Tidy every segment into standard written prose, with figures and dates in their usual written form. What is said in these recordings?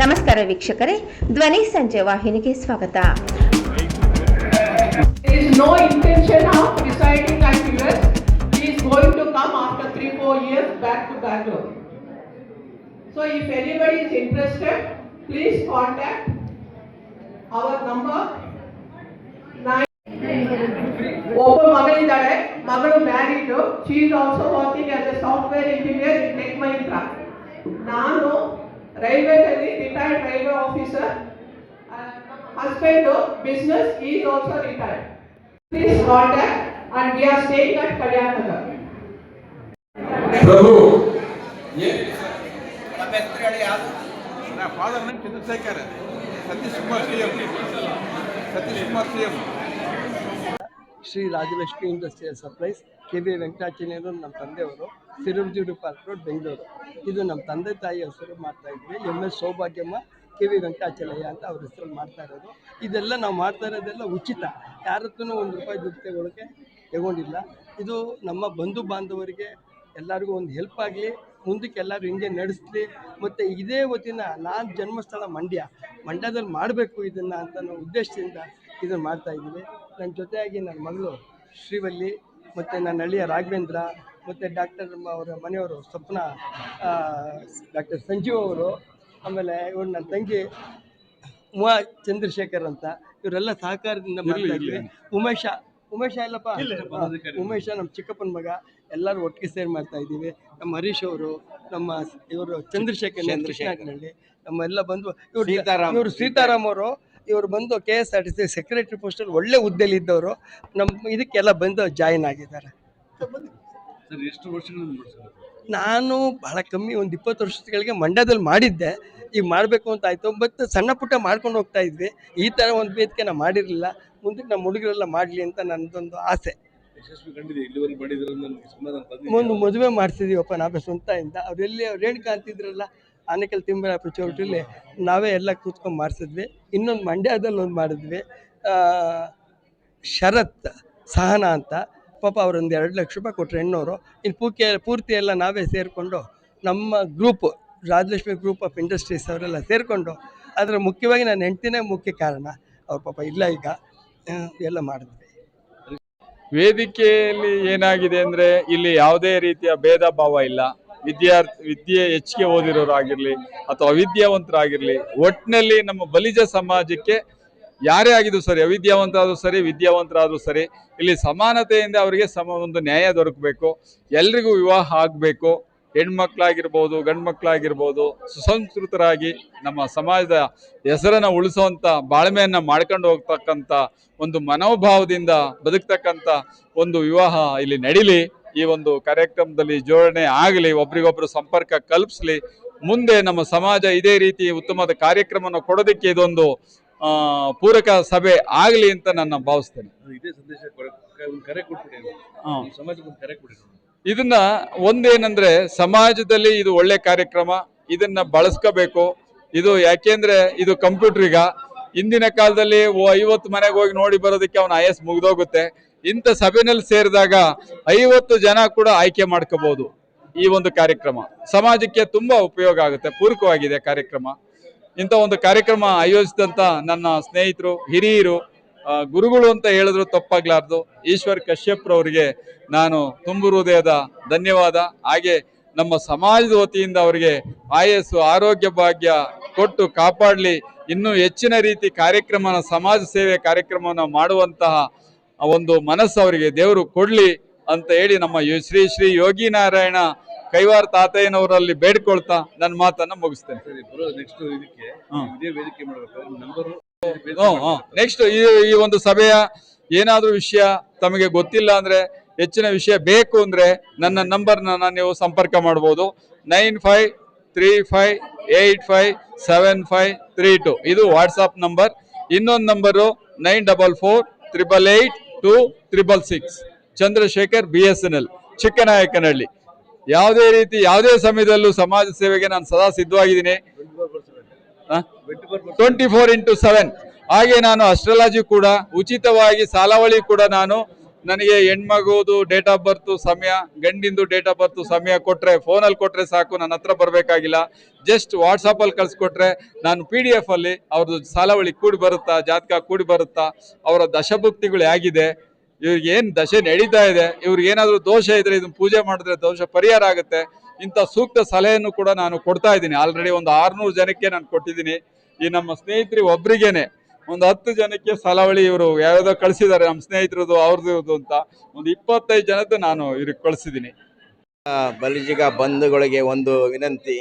ನಮಸ್ಕಾರ ವೀಕ್ಷಕರೇ, ಧ್ವನಿ ಸಂಜೆ ವಾಹಿನಿಗೆ ಸ್ವಾಗತ. There is no intention of residing at US. He is going to come after 3-4 years back to Bangalore. So if anybody is interested, please contact our number 9. ಒಬ್ಬ ಮಗಳಿದ್ದಾಳೆ, ಮಗಳು married. She is also working as a software engineer in tech Mahindra. ನಾನು ರೈಲ್ವೆದಲ್ಲಿ retired railway officer. Husband business, he is also retired. Please contact and we are staying at Kalyanagar. Prabhu, నా father name Chandrashekar, Satish Kumar CM. Shri Rajalakshmi industrial supplies, KV ವೆಂಕಟಾಚಲಯ್ಯನವರು ನಮ್ಮ ತಂದೆಯವರು, ಸಿರುಜುಡಿ park road, Bengaluru. ಇದು ನಮ್ಮ ತಂದೆ ತಾಯಿ ಹೆಸರು ಮಾಡ್ತಾ ಇದ್ವಿ. MS ಸೌಭಾಗ್ಯಮ್ಮ, KV ವೆಂಕಟಾಚಲಯ್ಯ ಅಂತ ಅವ್ರ ಹೆಸರಲ್ಲಿ ಮಾಡ್ತಾ ಇರೋದು. ಇದೆಲ್ಲ ನಾವು ಮಾಡ್ತಾ ಇರೋದೆಲ್ಲ ಉಚಿತ, ಯಾರತ್ತೂ ₹1 ದುಡ್ಡು ತಗೊಂಡಿಲ್ಲ. ಇದು ನಮ್ಮ ಬಂಧು ಬಾಂಧವರಿಗೆ ಎಲ್ಲರಿಗೂ ಒಂದು ಹೆಲ್ಪ್ ಆಗಲಿ, ಮುಂದಕ್ಕೆ ಎಲ್ಲರೂ ಹಿಂಗೆ ನಡೆಸಲಿ. ಮತ್ತು ಇದೇ ಹೊತ್ತಿನ ನಾನು ಜನ್ಮಸ್ಥಳ ಮಂಡ್ಯದಲ್ಲಿ ಮಾಡಬೇಕು ಇದನ್ನು ಅಂತ ನಾವು ಉದ್ದೇಶದಿಂದ ಇದನ್ನು ಮಾಡ್ತಾಯಿದ್ದೀವಿ. ನನ್ನ ಜೊತೆಯಾಗಿ ನನ್ನ ಮಗಳು ಶ್ರೀವಲ್ಲಿ, ಮತ್ತು ನನ್ನ ಹಳ್ಳಿಯ ರಾಘವೇಂದ್ರ, ಮತ್ತು ಡಾಕ್ಟರ್ ಅವರ ಮನೆಯವರು ಸ್ವಪ್ನ, ಡಾಕ್ಟರ್ ಸಂಜೀವ್ ಅವರು, ಆಮೇಲೆ ಇವರು ನನ್ನ ತಂಗಿ ಉಮಾ ಚಂದ್ರಶೇಖರ್ ಅಂತ, ಇವರೆಲ್ಲ ಸಹಕಾರದಿಂದ ಮಾಡ್ತಾ ಇದ್ವಿ. ಉಮೇಶ ಎಲ್ಲಪ್ಪ, ಉಮೇಶ ನಮ್ಮ ಚಿಕ್ಕಪ್ಪನ ಮಗ, ಎಲ್ಲರೂ ಒಟ್ಟಿಗೆ ಸೇರಿ ಮಾಡ್ತಾ ಇದ್ದೀವಿ. ನಮ್ಮ ಹರೀಶ್ ಅವರು, ನಮ್ಮ ಇವರು ಚಂದ್ರಶೇಖರ್ ಕೃಷ್ಣಹಳ್ಳಿ, ನಮ್ಮೆಲ್ಲ ಬಂದು ಇವರು ಸೀತಾರಾಮ್ ಅವರು, ಇವರು ಬಂದು KSRTC ಸೆಕ್ರೆಟರಿ ಪೋಸ್ಟಲ್ಲಿ ಒಳ್ಳೆ ಹುದ್ದೆಯಲ್ಲಿ ಇದ್ದವರು. ನಮ್ಮ ಇದಕ್ಕೆಲ್ಲ ಬಂದು ಜಾಯಿನ್ ಆಗಿದ್ದಾರೆ. ನಾನು ಭಾಳ ಕಮ್ಮಿ, ಒಂದು 20 ವರ್ಷಗಳಿಗೆ ಮಂಡ್ಯದಲ್ಲಿ ಮಾಡಿದ್ದೆ. ಈಗ ಮಾಡಬೇಕು ಅಂತ ಆಯಿತು. ಬಟ್ ಸಣ್ಣ ಪುಟ್ಟ ಮಾಡ್ಕೊಂಡು ಹೋಗ್ತಾ ಇದ್ವಿ. ಈ ಥರ ಒಂದು ವೇದಿಕೆ ನಾವು ಮಾಡಿರಲಿಲ್ಲ. ಮುಂದಕ್ಕೆ ನಮ್ಮ ಹುಡುಗರೆಲ್ಲ ಮಾಡಲಿ ಅಂತ ನನ್ನದೊಂದು ಆಸೆ. ಒಂದು ಮದುವೆ ಮಾಡ್ತಿದ್ದೀವಪ್ಪ ನಾವೇ ಸ್ವಂತದಿಂದ. ಅವರೆಲ್ಲಿ ರೇಣುಕಾ ಅಂತಿದ್ರಲ್ಲ, ಆನೇಕಲ್ ತಿಮ್ಮರಾಪುರ ಚೌಟ್ರಿಲಿ ನಾವೇ ಎಲ್ಲ ಕೂತ್ಕೊಂಡು ಮಾಡಿಸಿದ್ವಿ. ಇನ್ನೊಂದು ಮಂಡ್ಯದಲ್ಲಿ ಒಂದು ಮಾಡಿದ್ವಿ, ಶರತ್ ಸಹನಾ ಅಂತ. ಪಾಪ ಅವರೊಂದು ₹2 ಲಕ್ಷ ಕೊಟ್ಟರು ಹೆಣ್ಣವರು. ಇನ್ನು ಪೂರ್ತಿ ಎಲ್ಲ ನಾವೇ ಸೇರಿಕೊಂಡು ನಮ್ಮ group Rajalakshmi group of industries ಅವರೆಲ್ಲ ಸೇರಿಕೊಂಡು, ಅದರ ಮುಖ್ಯವಾಗಿ ನನ್ನ ಹೆಂಡ್ತಿನೇ ಮುಖ್ಯ ಕಾರಣ. ಅವ್ರ ಪಾಪ ಇಲ್ಲ, ಈಗ ಎಲ್ಲ ಮಾಡಿದ್ವಿ. ವೇದಿಕೆಯಲ್ಲಿ ಏನಾಗಿದೆ ಅಂದರೆ, ಇಲ್ಲಿ ಯಾವುದೇ ರೀತಿಯ ಭೇದ ಭಾವ ಇಲ್ಲ. ವಿದ್ಯೆ ಹೆಚ್ಚಿಗೆ ಓದಿರೋರಾಗಿರಲಿ ಅಥವಾ ಅವಿದ್ಯಾವಂತರಾಗಿರಲಿ, ಒಟ್ಟಿನಲ್ಲಿ ನಮ್ಮ ಬಲಿಜ ಸಮಾಜಕ್ಕೆ ಯಾರೇ ಆಗಿದ್ದು ಸರಿ, ಅವಿದ್ಯಾವಂತರಾದರೂ ಸರಿ, ವಿದ್ಯಾವಂತರಾದರೂ ಸರಿ, ಇಲ್ಲಿ ಸಮಾನತೆಯಿಂದ ಅವರಿಗೆ ಒಂದು ನ್ಯಾಯ ದೊರಕಬೇಕು. ಎಲ್ರಿಗೂ ವಿವಾಹ ಆಗಬೇಕು. ಹೆಣ್ಮಕ್ಳಾಗಿರ್ಬೋದು, ಗಂಡು ಮಕ್ಕಳಾಗಿರ್ಬೋದು, ಸುಸಂಸ್ಕೃತರಾಗಿ ನಮ್ಮ ಸಮಾಜದ ಹೆಸರನ್ನು ಉಳಿಸುವಂಥ, ಬಾಳ್ಮೆಯನ್ನು ಮಾಡ್ಕೊಂಡು ಹೋಗ್ತಕ್ಕಂಥ ಒಂದು ಮನೋಭಾವದಿಂದ ಬದುಕ್ತಕ್ಕಂಥ ಒಂದು ವಿವಾಹ ಇಲ್ಲಿ ನಡೀಲಿ. ಈ ಒಂದು ಕಾರ್ಯಕ್ರಮದಲ್ಲಿ ಜೋಡಣೆ ಆಗಲಿ, ಒಬ್ರಿಗೊಬ್ರು ಸಂಪರ್ಕ ಕಲ್ಪಿಸಲಿ. ಮುಂದೆ ನಮ್ಮ ಸಮಾಜ ಇದೇ ರೀತಿ ಉತ್ತಮವಾದ ಕಾರ್ಯಕ್ರಮವನ್ನು ಕೊಡೋದಕ್ಕೆ ಇದೊಂದು ಪೂರಕ ಸಭೆ ಆಗಲಿ ಅಂತ ನಾನು ಭಾವಿಸ್ತೇನೆ. ಇದನ್ನ ಒಂದೇನಂದ್ರೆ, ಸಮಾಜದಲ್ಲಿ ಇದು ಒಳ್ಳೆ ಕಾರ್ಯಕ್ರಮ, ಇದನ್ನ ಬಳಸ್ಕೋಬೇಕು. ಇದು ಯಾಕೆಂದ್ರೆ ಇದು ಕಂಪ್ಯೂಟರ್. ಇಂದಿನ ಕಾಲದಲ್ಲಿ 50 ಮನೆಗೆ ಹೋಗಿ ನೋಡಿ ಬರೋದಕ್ಕೆ ಅವನ IS ಮುಗ್ದೋಗುತ್ತೆ. ಇಂಥ ಸಭೆಯಲ್ಲಿ ಸೇರಿದಾಗ 50 ಜನ ಕೂಡ ಆಯ್ಕೆ ಮಾಡ್ಕೋಬಹುದು. ಈ ಒಂದು ಕಾರ್ಯಕ್ರಮ ಸಮಾಜಕ್ಕೆ ತುಂಬಾ ಉಪಯೋಗ ಆಗುತ್ತೆ, ಪೂರಕವಾಗಿದೆ ಕಾರ್ಯಕ್ರಮ. ಇಂಥ ಒಂದು ಕಾರ್ಯಕ್ರಮ ಆಯೋಜಿಸಿದಂತ ನನ್ನ ಸ್ನೇಹಿತರು, ಹಿರಿಯರು, ಗುರುಗಳು ಅಂತ ಹೇಳಿದ್ರು ತಪ್ಪಾಗ್ಲಾರ್ದು, ಈಶ್ವರ್ ಕಶ್ಯಪ್ ರವರಿಗೆ ನಾನು ತುಂಬು ಹೃದಯದ ಧನ್ಯವಾದ. ಹಾಗೆ ನಮ್ಮ ಸಮಾಜದ ವತಿಯಿಂದ ಅವರಿಗೆ ಆಯಸ್ಸು, ಆರೋಗ್ಯ ಭಾಗ್ಯ ಕೊಟ್ಟು ಕಾಪಾಡಲಿ. ಇನ್ನೂ ಹೆಚ್ಚಿನ ರೀತಿ ಕಾರ್ಯಕ್ರಮನ, ಸಮಾಜ ಸೇವೆ ಕಾರ್ಯಕ್ರಮವನ್ನು ಮಾಡುವಂತಹ ಒಂದು ಮನಸ್ಸು ಅವರಿಗೆ ದೇವರು ಕೊಡ್ಲಿ ಅಂತ ಹೇಳಿ ನಮ್ಮ ಶ್ರೀ ಯೋಗಿ ನಾರಾಯಣ ಕೈವಾರ ತಾತಯ್ಯನವರಲ್ಲಿ ಬೇಡ್ಕೊಳ್ತಾ ನನ್ನ ಮಾತನ್ನ ಮುಗಿಸ್ತೇನೆ. ನೆಕ್ಸ್ಟ್ ಈ ಒಂದು ಸಭೆಯ ಏನಾದ್ರೂ ವಿಷಯ ತಮಗೆ ಗೊತ್ತಿಲ್ಲ ಅಂದ್ರೆ, ಹೆಚ್ಚಿನ ವಿಷಯ ಬೇಕು ಅಂದ್ರೆ ನನ್ನ ನಂಬರ್ನ ನೀವು ಸಂಪರ್ಕ ಮಾಡಬಹುದು. 9535857532 ಇದು ವಾಟ್ಸಾಪ್ ನಂಬರ್. ಇನ್ನೊಂದು ನಂಬರು 9448882666. ಚಂದ್ರಶೇಖರ್, BSNL, ಚಿಕ್ಕನಾಯಕನಹಳ್ಳಿ. ಯಾವುದೇ ರೀತಿ ಯಾವುದೇ ಸಮಯದಲ್ಲೂ ಸಮಾಜ ಸೇವೆಗೆ ನಾನು ಸದಾ ಸಿದ್ಧವಾಗಿದ್ದೀನಿ. 24x7. ಹಾಗೆ ನಾನು ಅಸ್ಟ್ರಾಲಜಿ ಕೂಡ ಉಚಿತವಾಗಿ, ಸಾಲಾವಳಿ ಕೂಡ ನಾನು ನನಗೆ ಹೆಣ್ಮಗುದು ಡೇಟ್ ಆಫ್ ಬರ್ತ್ ಸಮಯ, ಗಂಡಿಂದು ಡೇಟ್ ಆಫ್ ಬರ್ತ್ ಸಮಯ ಕೊಟ್ರೆ, ಫೋನಲ್ಲಿ ಕೊಟ್ರೆ ಸಾಕು, ನನ್ನ ಹತ್ರ ಬರಬೇಕಾಗಿಲ್ಲ. ಜಸ್ಟ್ ವಾಟ್ಸಪ್ಪಲ್ಲಿ ಕಳ್ಸಿಕೊಟ್ರೆ ನಾನು PDF ಅಲ್ಲಿ ಅವ್ರದ್ದು ಸಾಲಾವಳಿ ಕೂಡಿ ಬರುತ್ತಾ, ಜಾತಕ ಕೂಡಿ ಬರುತ್ತಾ, ಅವರ ದಶಭುಕ್ತಿಗಳು ಹೇಗಿದೆ, ಇವ್ರಿಗೆ ಏನ್ ದಶೆ ನಡೀತಾ ಇದೆ, ಇವ್ರಿಗೆ ಏನಾದ್ರು ದೋಷ ಇದ್ರೆ ಇದನ್ನ ಪೂಜೆ ಮಾಡಿದ್ರೆ ದೋಷ ಪರಿಹಾರ ಆಗುತ್ತೆ. ಇಂಥ ಸೂಕ್ತ ಸಲಹೆಯನ್ನು ಕೂಡ ನಾನು ಕೊಡ್ತಾ ಇದ್ದೀನಿ. ಆಲ್ರೆಡಿ ಒಂದು 600 ಜನಕ್ಕೆ ನಾನು ಕೊಟ್ಟಿದ್ದೀನಿ. ಈ ನಮ್ಮ ಸ್ನೇಹಿತರಿಗೆ ಒಬ್ರಿಗೇನೆ ಒಂದು 10 ಜನಕ್ಕೆ ಸಾಲಾವಳಿ ಇವರು ಯಾವ್ಯಾವ್ದೋ ಕಳಿಸಿದ್ದಾರೆ, ನಮ್ಮ ಸ್ನೇಹಿತರದು ಅವ್ರದ್ದು ಅಂತ ಒಂದು 25 ಜನದ್ದು ನಾನು ಇವ್ರಿಗೆ ಕಳಿಸಿದ್ದೀನಿ. ಬಲಿಜಿಗ ಬಂಧುಗಳಿಗೆ ಒಂದು ವಿನಂತಿ,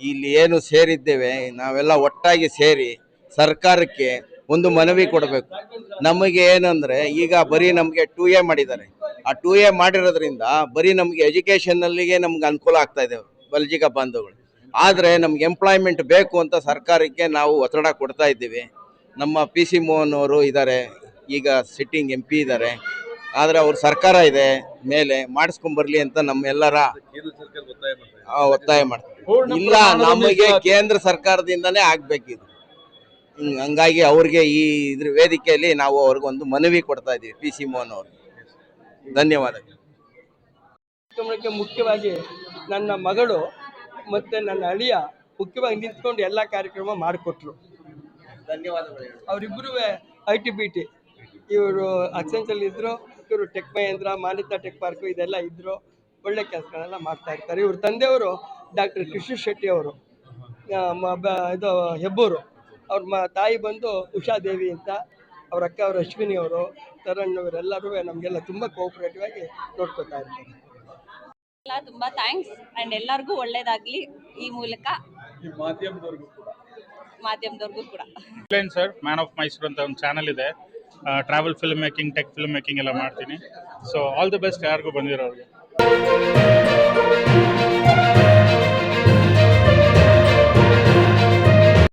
ಇಲ್ಲಿ ಏನು ಸೇರಿದ್ದೇವೆ ನಾವೆಲ್ಲ ಒಟ್ಟಾಗಿ ಸೇರಿ ಸರ್ಕಾರಕ್ಕೆ ಒಂದು ಮನವಿ ಕೊಡಬೇಕು. ನಮಗೆ ಏನಂದ್ರೆ ಈಗ ಬರೀ ನಮಗೆ 2A ಮಾಡಿದ್ದಾರೆ. ಆ 2A ಮಾಡಿರೋದ್ರಿಂದ ಬರೀ ನಮಗೆ ಎಜುಕೇಷನ್ನಲ್ಲಿಗೆ ನಮ್ಗೆ ಅನುಕೂಲ ಆಗ್ತಾ ಇದೆ ಬಲಿಜಿಗ ಬಂಧುಗಳು. ಆದರೆ ನಮ್ಗೆ ಎಂಪ್ಲಾಯ್ಮೆಂಟ್ ಬೇಕು ಅಂತ ಸರ್ಕಾರಕ್ಕೆ ನಾವು ಒತ್ತಡ ಕೊಡ್ತಾ ಇದ್ದೀವಿ. ನಮ್ಮ PC ಮೋಹನ್ ಅವರು ಇದ್ದಾರೆ, ಈಗ ಸಿಟ್ಟಿಂಗ್ MP ಇದ್ದಾರೆ. ಆದರೆ ಅವ್ರ ಸರ್ಕಾರ ಇದೆ ಮೇಲೆ ಮಾಡಿಸ್ಕೊಂಬರ್ಲಿ ಅಂತ ನಮ್ಮೆಲ್ಲರ ಒತ್ತಾಯ ಮಾಡ್ತೀವಿ. ಇಲ್ಲ, ನಮಗೆ ಕೇಂದ್ರ ಸರ್ಕಾರದಿಂದನೇ ಆಗ್ಬೇಕಿದು. ಹಂಗಾಗಿ ಅವ್ರಿಗೆ ಈ ಇದ್ರ ವೇದಿಕೆಯಲ್ಲಿ ನಾವು ಅವ್ರಿಗೊಂದು ಮನವಿ ಕೊಡ್ತಾ ಇದ್ದೀವಿ, PC ಮೋಹನ್ ಅವರು. ಧನ್ಯವಾದಗಳು. ಕಾರ್ಯಕ್ರಮಕ್ಕೆ ಮುಖ್ಯವಾಗಿ ನನ್ನ ಮಗಳು ಮತ್ತು ನನ್ನ ಅಳಿಯ ಮುಖ್ಯವಾಗಿ ನಿಂತ್ಕೊಂಡು ಎಲ್ಲ ಕಾರ್ಯಕ್ರಮ ಮಾಡಿಕೊಟ್ರು. ಧನ್ಯವಾದಗಳು. ಅವರಿಬ್ಬರು ITBT, ಇವರು ಅಕ್ಸೆಂಚಲ್ಲಿ ಇದ್ದರು, ಇವರು ಟೆಕ್ ಮಹೇಂದ್ರ, ಮಾನ್ಯತಾ ಟೆಕ್ ಪಾರ್ಕು ಇದೆಲ್ಲ ಇದ್ದರು. ಒಳ್ಳೆ ಕೆಲಸಗಳೆಲ್ಲ ಮಾಡ್ತಾ ಇರ್ತಾರೆ. ಇವ್ರ ತಂದೆಯವರು ಡಾಕ್ಟರ್ ಕೃಷ್ಣ ಶೆಟ್ಟಿ ಅವರು, ಇದು ಹೆಬ್ಬೂರು. ಅವ್ರ ತಾಯಿ ಬಂದು ಉಷಾದೇವಿ ಅಂತ, ಅವ್ರ ಅಕ್ಕ ಅವರು ಅಶ್ವಿನಿ ಅವರು, ತರಣ್ ಇವರೆಲ್ಲರೂ ನಮಗೆಲ್ಲ ತುಂಬ ಕೋಆಪರೇಟಿವ್ ಆಗಿ ನೋಡ್ಕೊತಾ ಇರ್ತಾರೆ. ತುಂಬ ಥ್ಯಾಂಕ್ಸ್ ಆ್ಯಂಡ್ ಎಲ್ಲರಿಗೂ ಒಳ್ಳೇದಾಗಲಿ. ಈ ಮೂಲಕ ಮಾಧ್ಯಮದವ್ರಿಗೂ ಕೂಡ ಸರ್, ಮ್ಯಾನ್ ಆಫ್ ಮೈಸೂರು ಅಂತ ಒಂದು ಚಾನಲ್ ಇದೆ. Travel film making, tech film making ಎಲ್ಲ ಮಾಡ್ತೀನಿ. ಸೊ ಆಲ್ ದಿ ಬೆಸ್ಟ್ ಯಾರಿಗೂ ಬಂದಿರೋರಿಗೆ.